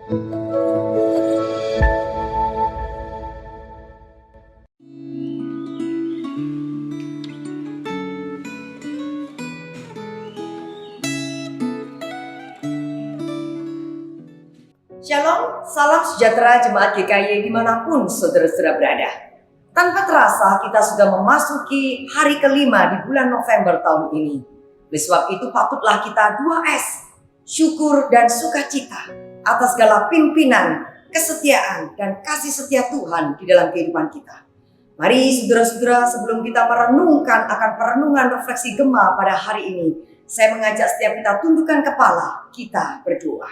Shalom, salam sejahtera jemaat GKY dimanapun saudara-saudara berada. Tanpa terasa kita sudah memasuki hari kelima di bulan November tahun ini. Oleh sebab itu patutlah kita 2S, syukur dan sukacita atas segala pimpinan, kesetiaan dan kasih setia Tuhan di dalam kehidupan kita. Mari saudara-saudara, sebelum kita merenungkan akan perenungan refleksi Gema pada hari ini, saya mengajak setiap kita tundukkan kepala, kita berdoa.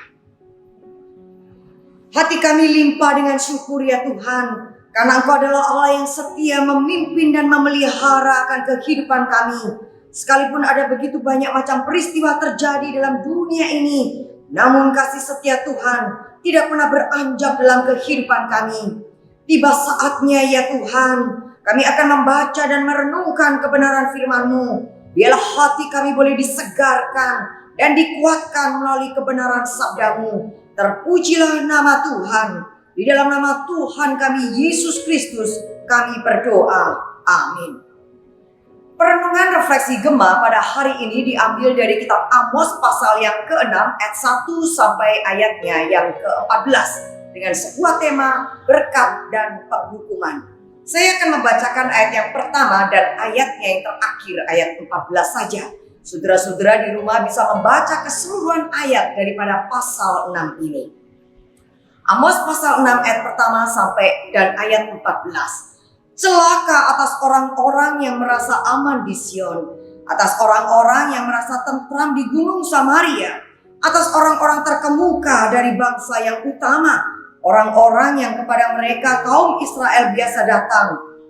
Hati kami limpah dengan syukur ya Tuhan, karena Engkau adalah Allah yang setia memimpin dan memelihara akan kehidupan kami. Sekalipun ada begitu banyak macam peristiwa terjadi dalam dunia ini, namun kasih setia Tuhan tidak pernah beranjak dalam kehidupan kami. Tiba saatnya ya Tuhan, kami akan membaca dan merenungkan kebenaran firman-Mu. Biarlah hati kami boleh disegarkan dan dikuatkan melalui kebenaran sabda-Mu. Terpujilah nama Tuhan. Di dalam nama Tuhan kami Yesus Kristus kami berdoa. Amin. Perenungan refleksi Gema pada hari ini diambil dari kitab Amos pasal yang ke-6 ayat 1 sampai ayatnya yang ke-14 dengan sebuah tema berkat dan penghukuman. Saya akan membacakan ayat yang pertama dan ayatnya yang terakhir ayat 14 saja. Saudara-saudara di rumah bisa membaca keseluruhan ayat daripada pasal 6 ini. Amos pasal 6 ayat pertama sampai dan ayat 14. Celaka atas orang-orang yang merasa aman di Sion, atas orang-orang yang merasa tentram di gunung Samaria, atas orang-orang terkemuka dari bangsa yang utama, orang-orang yang kepada mereka kaum Israel biasa datang.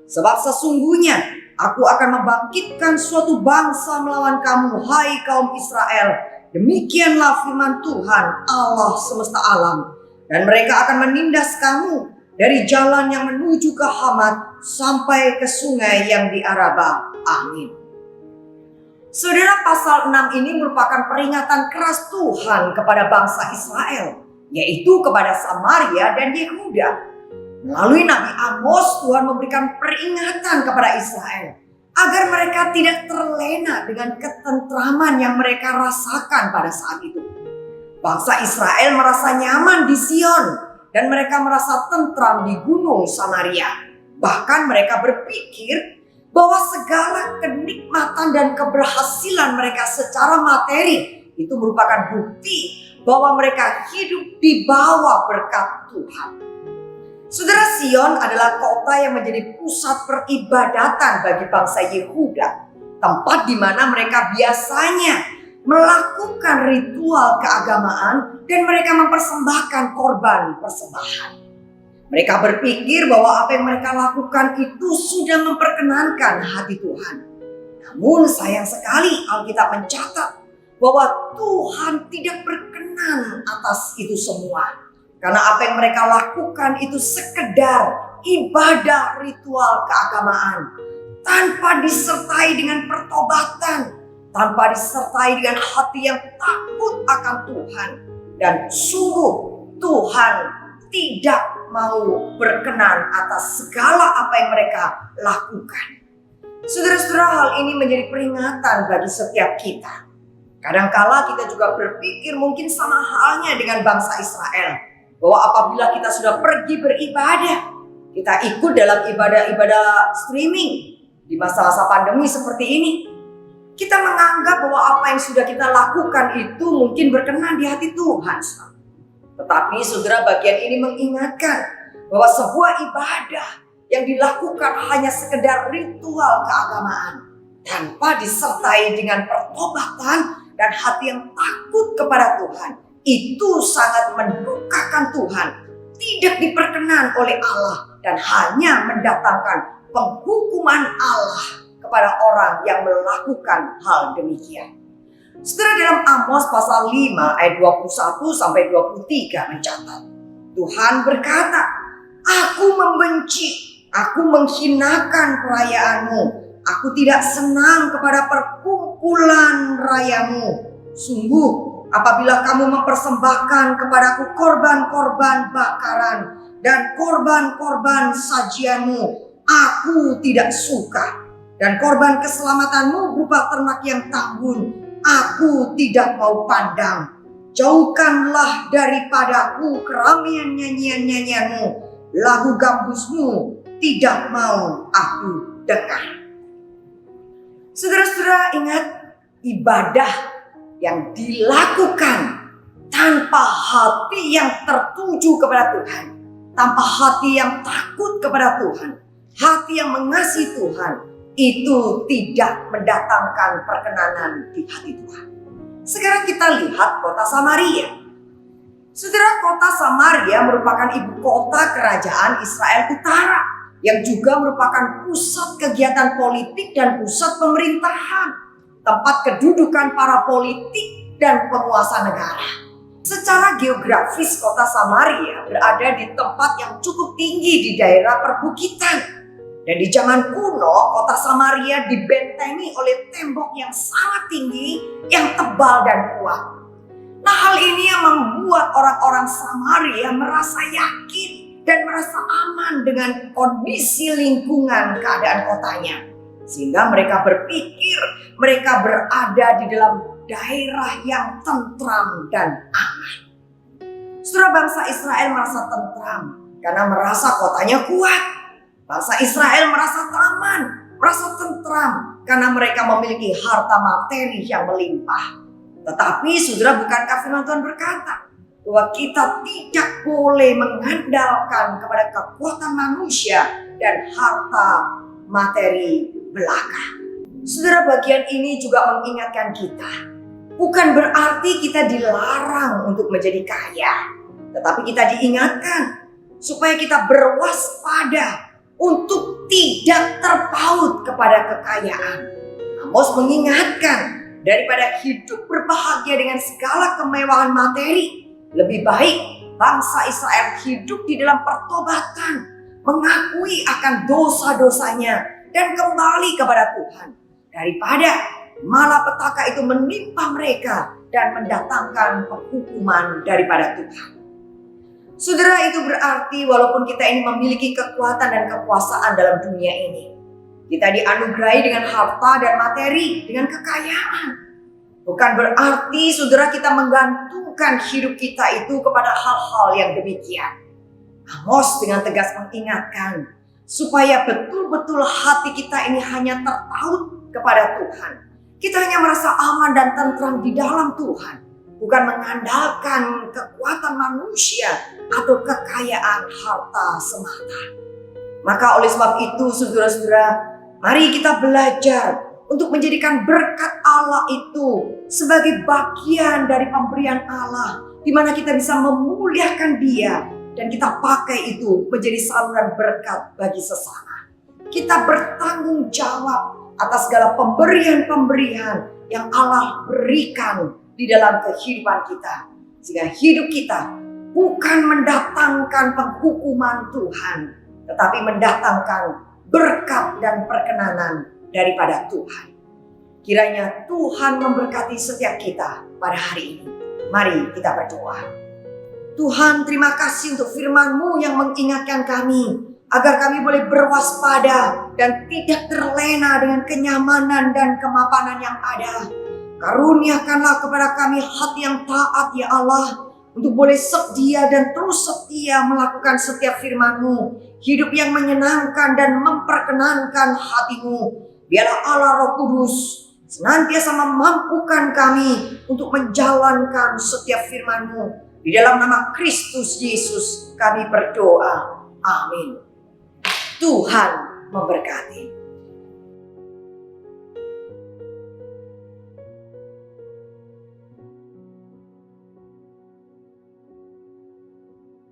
Sebab sesungguhnya Aku akan membangkitkan suatu bangsa melawan kamu, hai kaum Israel. Demikianlah firman Tuhan Allah semesta alam. Dan mereka akan menindas kamu dari jalan yang menuju ke Hamat sampai ke sungai yang di Araba. Amin. Saudara, pasal 6 ini merupakan peringatan keras Tuhan kepada bangsa Israel, yaitu kepada Samaria dan Yehuda. Melalui Nabi Amos, Tuhan memberikan peringatan kepada Israel agar mereka tidak terlena dengan ketentraman yang mereka rasakan pada saat itu. Bangsa Israel merasa nyaman di Sion dan mereka merasa tentram di gunung Samaria. Bahkan mereka berpikir bahwa segala kenikmatan dan keberhasilan mereka secara materi itu merupakan bukti bahwa mereka hidup di bawah berkat Tuhan. Saudara, Sion adalah kota yang menjadi pusat peribadatan bagi bangsa Yehuda. Tempat di mana mereka biasanya melakukan ritual keagamaan dan mereka mempersembahkan korban persembahan. Mereka berpikir bahwa apa yang mereka lakukan itu sudah memperkenankan hati Tuhan. Namun sayang sekali Alkitab mencatat bahwa Tuhan tidak berkenan atas itu semua. Karena apa yang mereka lakukan itu sekedar ibadah ritual keagamaan. Tanpa disertai dengan pertobatan. Tanpa disertai dengan hati yang takut akan Tuhan. Dan sungguh Tuhan tidak mau berkenan atas segala apa yang mereka lakukan. Saudara-saudara, hal ini menjadi peringatan bagi setiap kita. Kadangkala kita juga berpikir mungkin sama halnya dengan bangsa Israel. Bahwa apabila kita sudah pergi beribadah, kita ikut dalam ibadah-ibadah streaming di masa-masa pandemi seperti ini, kita menganggap bahwa apa yang sudah kita lakukan itu mungkin berkenan di hati Tuhan. Tetapi saudara, bagian ini mengingatkan bahwa sebuah ibadah yang dilakukan hanya sekedar ritual keagamaan tanpa disertai dengan pertobatan dan hati yang takut kepada Tuhan, itu sangat mendukakan Tuhan, tidak diperkenan oleh Allah dan hanya mendatangkan penghukuman Allah kepada orang yang melakukan hal demikian. Saudara, dalam Amos pasal 5 ayat 21 sampai 23 mencatat, Tuhan berkata, "Aku membenci, aku menghinakan perayaanmu, aku tidak senang kepada perkumpulan rayamu. Sungguh apabila kamu mempersembahkan kepadaku korban-korban bakaran dan korban-korban sajianmu, aku tidak suka. Dan korban keselamatanmu berupa ternak yang tambun, aku tidak mau pandang. Jauhkanlah daripadaku keramaian nyanyian-nyanyianmu, lagu gambusmu tidak mau aku dengar. Saudara-saudara, ingat, ibadah yang dilakukan tanpa hati yang tertuju kepada Tuhan, tanpa hati yang takut kepada Tuhan, hati yang mengasihi Tuhan, itu tidak mendatangkan perkenanan di hati Tuhan. Sekarang kita lihat kota Samaria. Saudara, kota Samaria merupakan ibu kota kerajaan Israel Utara, yang juga merupakan pusat kegiatan politik dan pusat pemerintahan, tempat kedudukan para politik dan penguasa negara. Secara geografis, kota Samaria berada di tempat yang cukup tinggi di daerah perbukitan. Dan di zaman kuno, kota Samaria dibentengi oleh tembok yang sangat tinggi, yang tebal dan kuat. Nah, hal ini yang membuat orang-orang Samaria merasa yakin dan merasa aman dengan kondisi lingkungan keadaan kotanya. Sehingga mereka berpikir mereka berada di dalam daerah yang tentram dan aman. Saudara, bangsa Israel merasa tentram karena merasa kotanya kuat. Bangsa Israel merasa aman, merasa tentram karena mereka memiliki harta materi yang melimpah. Tetapi saudara, bukankah firman Tuhan berkata bahwa kita tidak boleh mengandalkan kepada kekuatan manusia dan harta materi belaka. Saudara, bagian ini juga mengingatkan kita, bukan berarti kita dilarang untuk menjadi kaya, tetapi kita diingatkan supaya kita berwaspada untuk tidak terpaut kepada kekayaan. Amos mengingatkan, daripada hidup berbahagia dengan segala kemewahan materi, lebih baik bangsa Israel hidup di dalam pertobatan, mengakui akan dosa-dosanya dan kembali kepada Tuhan, daripada malapetaka itu menimpa mereka dan mendatangkan penghukuman daripada Tuhan. Saudara, itu berarti walaupun kita ini memiliki kekuatan dan kekuasaan dalam dunia ini, kita dianugerahi dengan harta dan materi, dengan kekayaan, bukan berarti saudara kita menggantungkan hidup kita itu kepada hal-hal yang demikian. Amos dengan tegas mengingatkan supaya betul-betul hati kita ini hanya terpaut kepada Tuhan. Kita hanya merasa aman dan tentram di dalam Tuhan, bukan mengandalkan kekuatan manusia atau kekayaan harta semata. Maka oleh sebab itu, saudara-saudara, mari kita belajar untuk menjadikan berkat Allah itu sebagai bagian dari pemberian Allah, di mana kita bisa memuliakan Dia dan kita pakai itu menjadi saluran berkat bagi sesama. Kita bertanggung jawab atas segala pemberian-pemberian yang Allah berikan di dalam kehidupan kita, sehingga hidup kita bukan mendatangkan penghukuman Tuhan, tetapi mendatangkan berkat dan perkenanan daripada Tuhan. Kiranya Tuhan memberkati setiap kita pada hari ini. Mari kita berdoa. Tuhan, terima kasih untuk firman-Mu yang mengingatkan kami agar kami boleh berwaspada dan tidak terlena dengan kenyamanan dan kemapanan yang ada. Karuniakanlah kepada kami hati yang taat, ya Allah, untuk boleh setia dan terus setia melakukan setiap firman-Mu, hidup yang menyenangkan dan memperkenankan hati-Mu. Biarlah Allah Roh Kudus senantiasa memampukan kami untuk menjalankan setiap firman-Mu. Di dalam nama Kristus Yesus kami berdoa. Amin. Tuhan memberkati.